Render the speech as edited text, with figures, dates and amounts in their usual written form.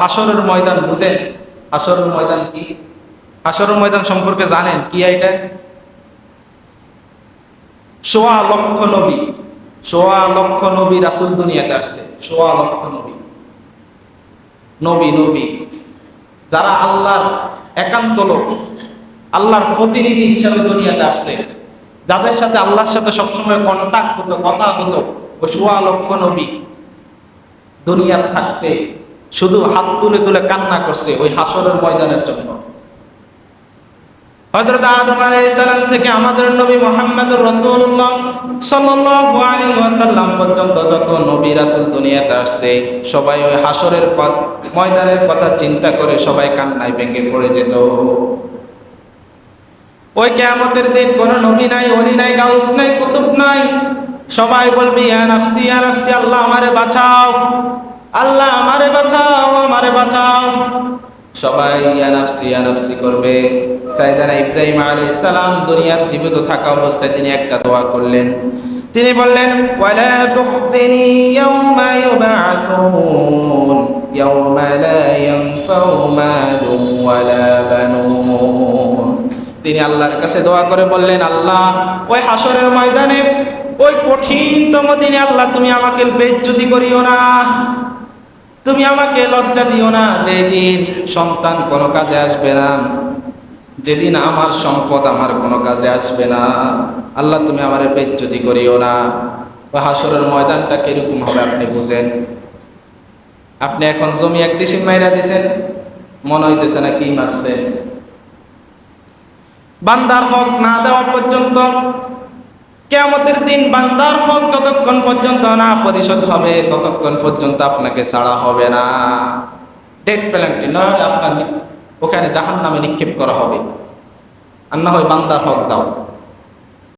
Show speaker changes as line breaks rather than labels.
হাসরের ময়দান বুঝেন? হাসরের ময়দান কি? হাসরের ময়দান সম্পর্কে জানেন কি? এটা ১.৫ লক্ষ নবী, ১.৫ লক্ষ নবী রাসূল দুনিয়াতে আসছে। ১.৫ লক্ষ নবী, নবী নবী যারা আল্লাহর একান্ত লোক, আল্লাহর প্রতিনিধি হিসাবে দুনিয়াতে আসছে, যাদের সাথে আল্লাহর সাথে সবসময় কন্টাক্ট হতো, কথা হতো, ওই ১.৫ লক্ষ নবী দুনিয়ার থাকতে শুধু হাত তুলে তুলে কান্না করছে ওই হাসরের ময়দানের জন্য। হযরত আদম আলাইহিস সালাম থেকে আমাদের নবী মুহাম্মদুর রাসূলুল্লাহ সাল্লাল্লাহু আলাইহি ওয়াসাল্লাম পর্যন্ত যত নবী রাসূল দুনিয়াতে আসছে, সবাই ওই হাসরের ময়দানের কথা চিন্তা করে সবাই কান্নায় ভেঙে পড়ে যেত। ওই কিয়ামতের দিন কোন নবী নাই, ওলি নাই, গাউস নাই, কুতুব নাই, সবাই বলবে ইয়া নাফসি ইয়া নাফসি, আল্লাহ আমারে বাঁচাও, আল্লাহ আমারে বাঁচাও, আমারে বাঁচাও। সবাই ইয়া নাফসি করবে। সাইয়েদনা ইব্রাহিম আলাইহিস সালাম দুনিয়ার জীবিত থাকা অবস্থায় তিনি একটা দোয়া করলেন। তিনি বললেন, ওয়ালা তুখতিনি ইয়াওমা ইউবআসুন ইয়াওমা লা ইয়ানফাউ মালুন ওয়ালা বানুন। তিনি আল্লাহর কাছে দোয়া করে বললেন, আল্লাহ ওই হাসরের ময়দানে ওই কঠিনতম দিনে আল্লাহ তুমি আমাকে বেইজ্জতি করিও না, তুমি আমাকে লজ্জা দিও না, যেদিন সন্তান কোনো কাজে আসবে না, যেদিন আমার সম্পদ আমার কোনো কাজে আসবে না, আল্লাহ তুমি আমার বেইজ্জতি করিও না। হাসরের ময়দানটা কিরকম হবে আপনি বুঝেন? আপনি এখন জমি এক ডিসিম মাইরা দিছেন, মনে হইতেছে না কি মারছে। বান্দার হক না দেওয়া পর্যন্ত, কিয়ামতের দিন বান্দার হক যতক্ষণ পর্যন্ত না পরিশোধ হবে ততক্ষণ পর্যন্ত আপনাকে ছাড়া হবে না। ডেট পেনাল্টি, না হলে আপনার ওখানে জাহান্নামে নিক্ষেপ করা হবে। আর না হয় বান্দার হক দাও।